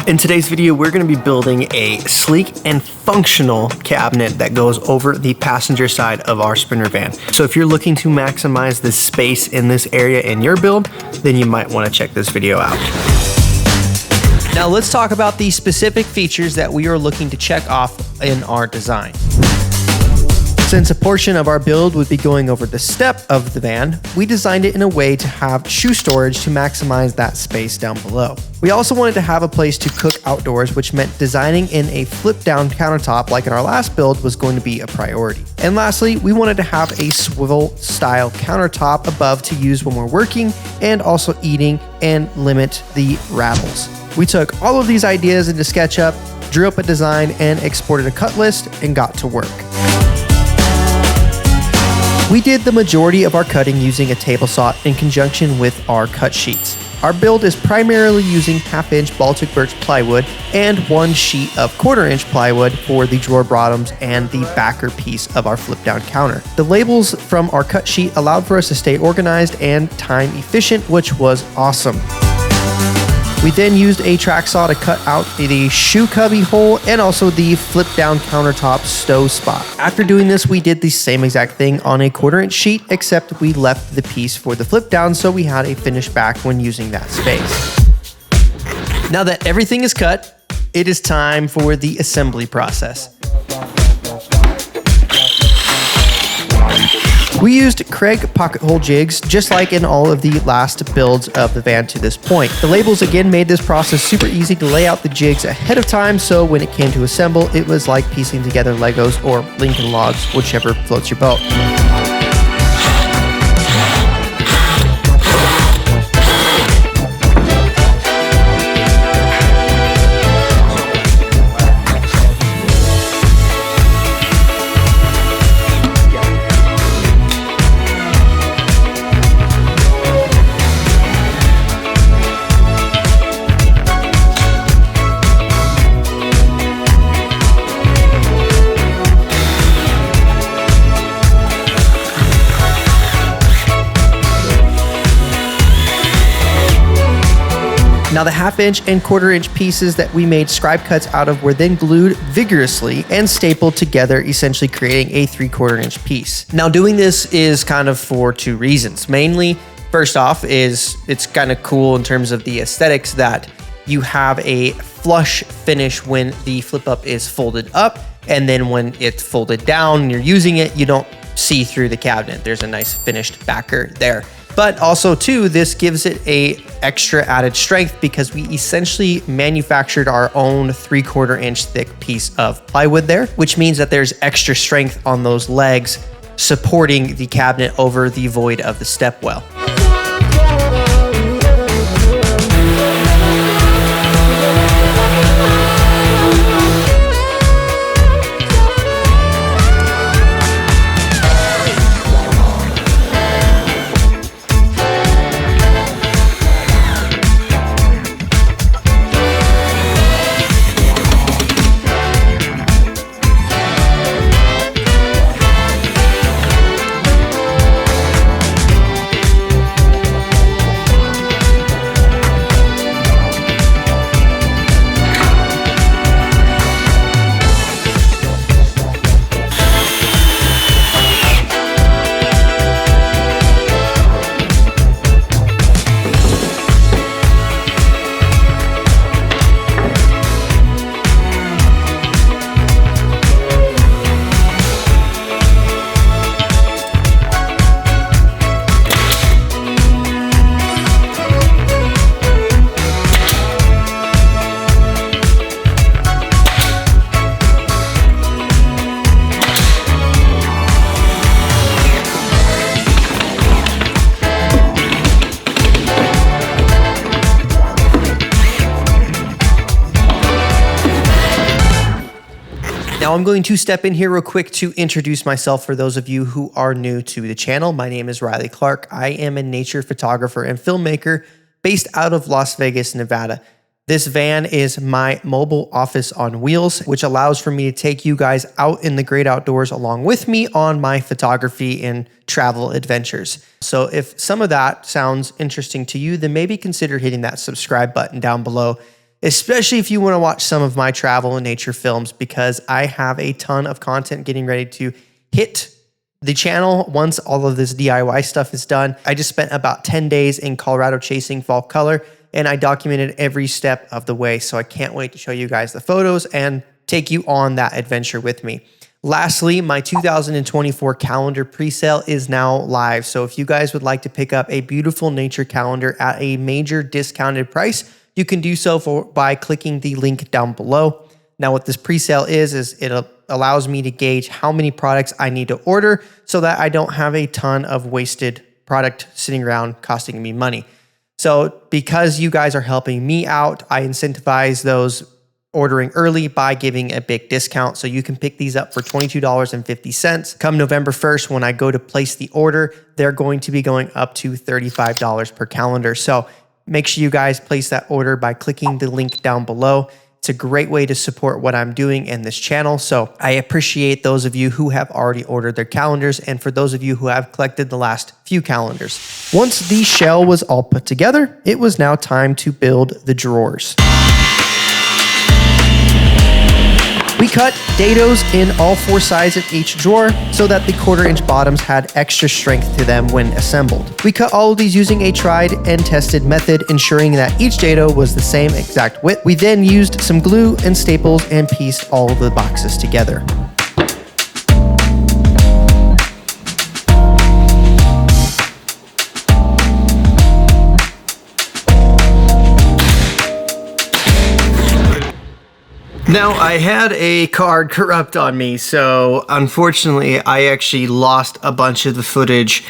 In today's video, we're going to be building a sleek and functional cabinet that goes over the passenger side of our Sprinter van. So if you're looking to maximize the space in this area in your build, then you might want to check this video out. Now let's talk about the specific features that we are looking to check off in our design. Since a portion of our build would be going over the step of the van, we designed it in a way to have shoe storage to maximize that space down below. We also wanted to have a place to cook outdoors, which meant designing in a flip-down countertop like in our last build was going to be a priority. And lastly, we wanted to have a swivel-style countertop above to use when we're working and also eating and limit the rattles. We took all of these ideas into SketchUp, drew up a design, and exported a cut list and got to work. We did the majority of our cutting using a table saw in conjunction with our cut sheets. Our build is primarily using 1/2-inch Baltic birch plywood and 1 sheet of 1/4-inch plywood for the drawer bottoms and the backer piece of our flip-down counter. The labels from our cut sheet allowed for us to stay organized and time efficient, which was awesome. We then used a track saw to cut out the shoe cubby hole and also the flip down countertop stow spot. After doing this, we did the same exact thing on a 1/4-inch sheet, except we left the piece for the flip down so we had a finished back when using that space. Now that everything is cut, it is time for the assembly process. We used Craig pocket hole jigs, just like in all of the last builds of the van to this point. The labels again made this process super easy to lay out the jigs ahead of time, so when it came to assemble, it was like piecing together Legos or Lincoln Logs, whichever floats your boat. Now the 1/2-inch and 1/4-inch pieces that we made scribe cuts out of were then glued vigorously and stapled together, essentially creating a 3/4-inch piece. Now doing this is kind of for 2 reasons. Mainly, first off, is it's kind of cool in terms of the aesthetics that you have a flush finish when the flip up is folded up, and then when it's folded down and you're using it, you don't see through the cabinet. There's a nice finished backer there. But also too, this gives it a extra added strength because we essentially manufactured our own 3/4-inch thick piece of plywood there, which means that there's extra strength on those legs supporting the cabinet over the void of the step well. Now I'm going to step in here real quick to introduce myself for those of you who are new to the channel. My name is Riley Clark. I am a nature photographer and filmmaker based out of Las Vegas, Nevada. This van is my mobile office on wheels, which allows for me to take you guys out in the great outdoors along with me on my photography and travel adventures. So if some of that sounds interesting to you, then maybe consider hitting that subscribe button down below especially if you want to watch some of my travel and nature films, because I have a ton of content getting ready to hit the channel once all of this DIY stuff is done. I just spent about 10 days in Colorado chasing fall color, and I documented every step of the way. So I can't wait to show you guys the photos and take you on that adventure with me. Lastly, my 2024 calendar presale is now live. So if you guys would like to pick up a beautiful nature calendar at a major discounted price, you can do so by clicking the link down below. Now, what this presale is it allows me to gauge how many products I need to order so that I don't have a ton of wasted product sitting around costing me money. So because you guys are helping me out, I incentivize those ordering early by giving a big discount. So you can pick these up for $22.50. Come November 1st, when I go to place the order, they're going to be going up to $35 per calendar. So make sure you guys place that order by clicking the link down below. It's a great way to support what I'm doing in this channel. So I appreciate those of you who have already ordered their calendars, and for those of you who have collected the last few calendars. Once the shell was all put together, it was now time to build the drawers. We cut dados in all 4 sides of each drawer so that the 1/4-inch bottoms had extra strength to them when assembled. We cut all of these using a tried and tested method, ensuring that each dado was the same exact width. We then used some glue and staples and pieced all of the boxes together. Now, I had a card corrupt on me, so unfortunately I actually lost a bunch of the footage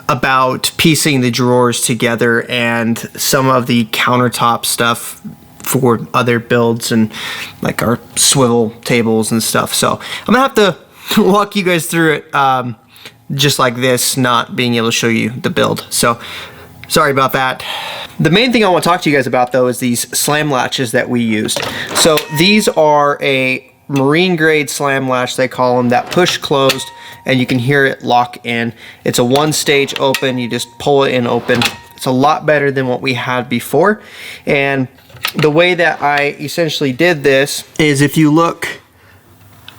about piecing the drawers together and some of the countertop stuff for other builds and like our swivel tables and stuff. So I'm gonna have to walk you guys through it just like this, not being able to show you the build. So sorry about that. The main thing I want to talk to you guys about though is these slam latches that we used. So these are a marine grade slam latch, they call them, that push closed and you can hear it lock in. It's a 1-stage open, you just pull it in open. It's a lot better than what we had before. And the way that I essentially did this is, if you look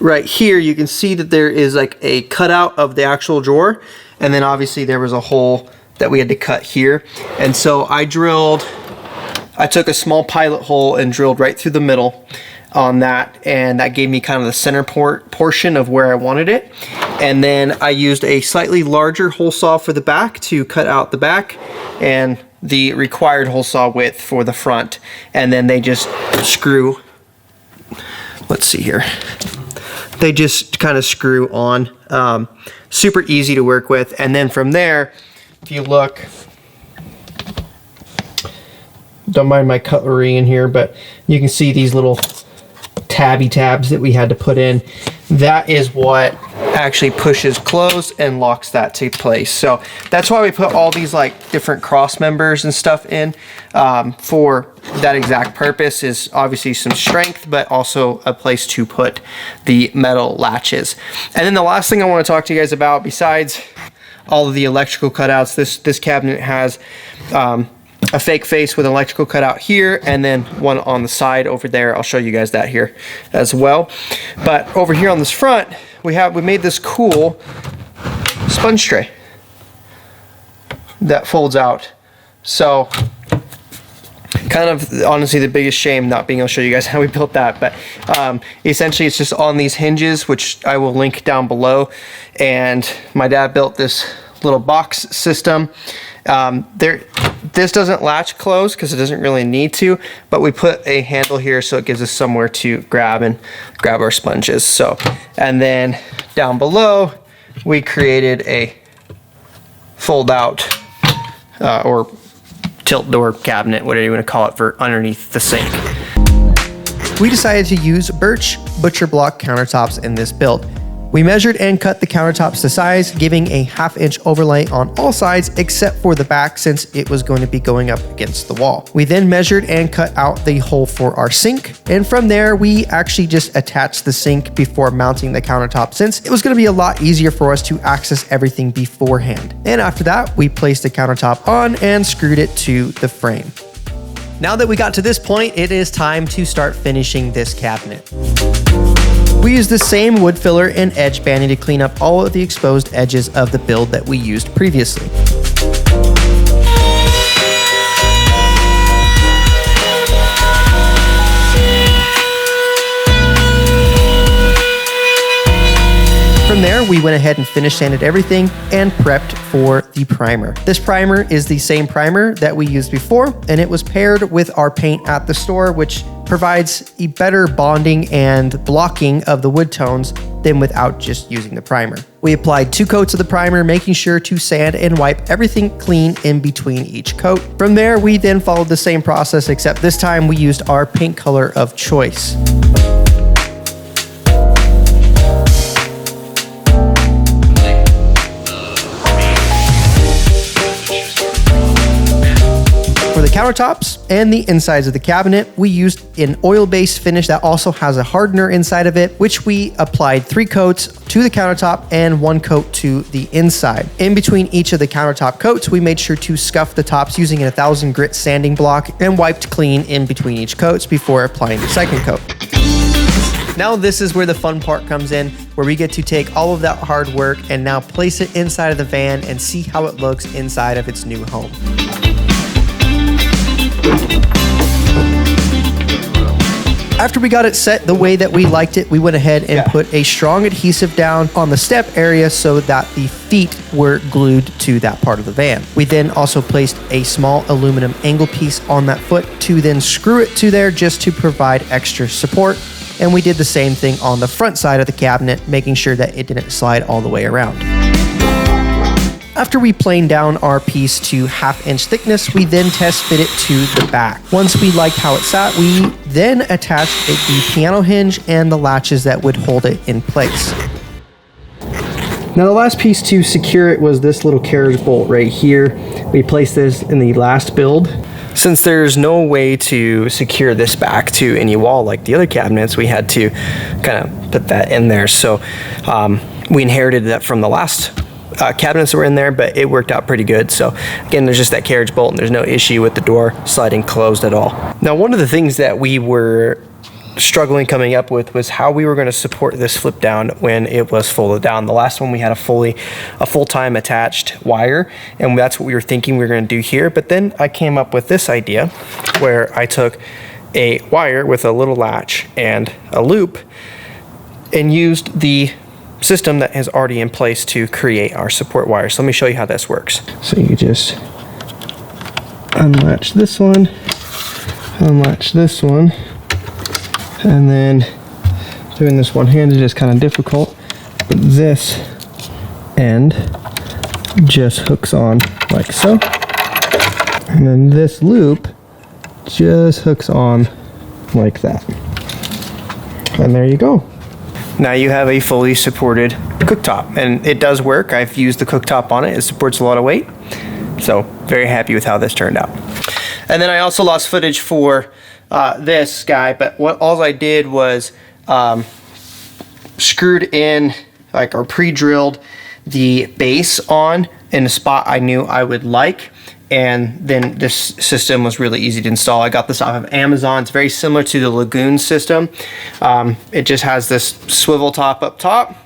right here, you can see that there is like a cutout of the actual drawer, and then obviously there was a hole that we had to cut here. And so I took a small pilot hole and drilled right through the middle on that, and that gave me kind of the center portion of where I wanted it. And then I used a slightly larger hole saw for the back to cut out the back and the required hole saw width for the front. And then they just screw, let's see here, they just kind of screw on. Super easy to work with. And then from there, if you look, don't mind my cutlery in here, but you can see these little tabby tabs that we had to put in. That is what actually pushes closed and locks that to place. So that's why we put all these like different cross members and stuff in, for that exact purpose, is obviously some strength, but also a place to put the metal latches. And then the last thing I want to talk to you guys about, besides all of the electrical cutouts, this cabinet has a fake face with an electrical cutout here, and then one on the side over there. I'll show you guys that here as well. But over here on this front, we made this cool sponge tray that folds out. So kind of honestly the biggest shame not being able to show you guys how we built that, but essentially it's just on these hinges, which I will link down below. And my dad built this little box system. This doesn't latch close because it doesn't really need to, but we put a handle here so it gives us somewhere to grab our sponges. So, and then down below we created a fold out or tilt door cabinet, whatever you want to call it, for underneath the sink. We decided to use birch butcher block countertops in this build. We measured and cut the countertops to size, giving a 1/2-inch overlay on all sides except for the back, since it was going to be going up against the wall. We then measured and cut out the hole for our sink, and from there we actually just attached the sink before mounting the countertop, since it was going to be a lot easier for us to access everything beforehand. And after that, we placed the countertop on and screwed it to the frame. Now that we got to this point, it is time to start finishing this cabinet. We use the same wood filler and edge banding to clean up all of the exposed edges of the build that we used previously. From there, we went ahead and finish sanded everything and prepped for the primer. This primer is the same primer that we used before, and it was paired with our paint at the store, which provides a better bonding and blocking of the wood tones than without just using the primer. We applied 2 coats of the primer, making sure to sand and wipe everything clean in between each coat. From there, we then followed the same process, except this time we used our paint color of choice. For the countertops and the insides of the cabinet, we used an oil-based finish that also has a hardener inside of it, which we applied 3 coats to the countertop and 1 coat to the inside. In between each of the countertop coats, we made sure to scuff the tops using a 1000 grit sanding block and wiped clean in between each coats before applying the second coat. Now this is where the fun part comes in, where we get to take all of that hard work and now place it inside of the van and see how it looks inside of its new home. After we got it set the way that we liked it, we went ahead and put a strong adhesive down on the step area so that the feet were glued to that part of the van. We then also placed a small aluminum angle piece on that foot to then screw it to there just to provide extra support. And we did the same thing on the front side of the cabinet, making sure that it didn't slide all the way around. After we planed down our piece to 1/2 inch thickness, we then test fit it to the back. Once we liked how it sat, we then attached the piano hinge and the latches that would hold it in place. Now the last piece to secure it was this little carriage bolt right here. We placed this in the last build. Since there's no way to secure this back to any wall like the other cabinets, we had to kind of put that in there. So we inherited that from the last cabinets that were in there, but it worked out pretty good. So again, there's just that carriage bolt and there's no issue with the door sliding closed at all. Now, one of the things that we were struggling coming up with was how we were going to support this flip down when it was folded down. The last one we had a full-time attached wire, and that's what we were thinking we were going to do here. But then I came up with this idea where I took a wire with a little latch and a loop and used the system that is already in place to create our support wire. So let me show you how this works. So you just unlatch this one, unlatch this one, and then doing this one-handed is kind of difficult, but this end just hooks on like so, and then this loop just hooks on like that, and there you go. Now you have a fully supported cooktop, and it does work. I've used the cooktop on it. It supports a lot of weight, so very happy with how this turned out. And then I also lost footage for this guy, but all I did was screwed in, like, or pre-drilled the base on in a spot I knew I would like, and then this system was really easy to install. I got this off of Amazon. It's very similar to the Lagoon system. It just has this swivel top up top,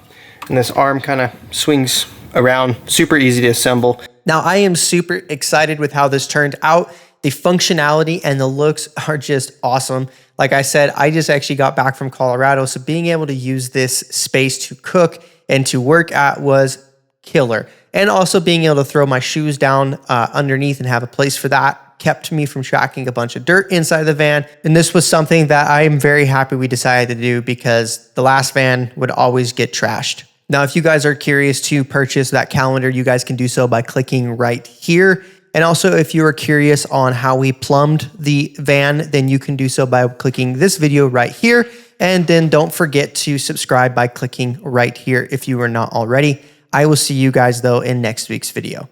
and this arm kind of swings around. Super easy to assemble. Now, I am super excited with how this turned out. The functionality and the looks are just awesome. Like I said, I just actually got back from Colorado, so being able to use this space to cook and to work at was killer. And also being able to throw my shoes down underneath and have a place for that kept me from tracking a bunch of dirt inside the van. And this was something that I am very happy we decided to do, because the last van would always get trashed. Now, if you guys are curious to purchase that calendar, you guys can do so by clicking right here. And also, if you are curious on how we plumbed the van, then you can do so by clicking this video right here. And then don't forget to subscribe by clicking right here if you are not already. I will see you guys, though, in next week's video.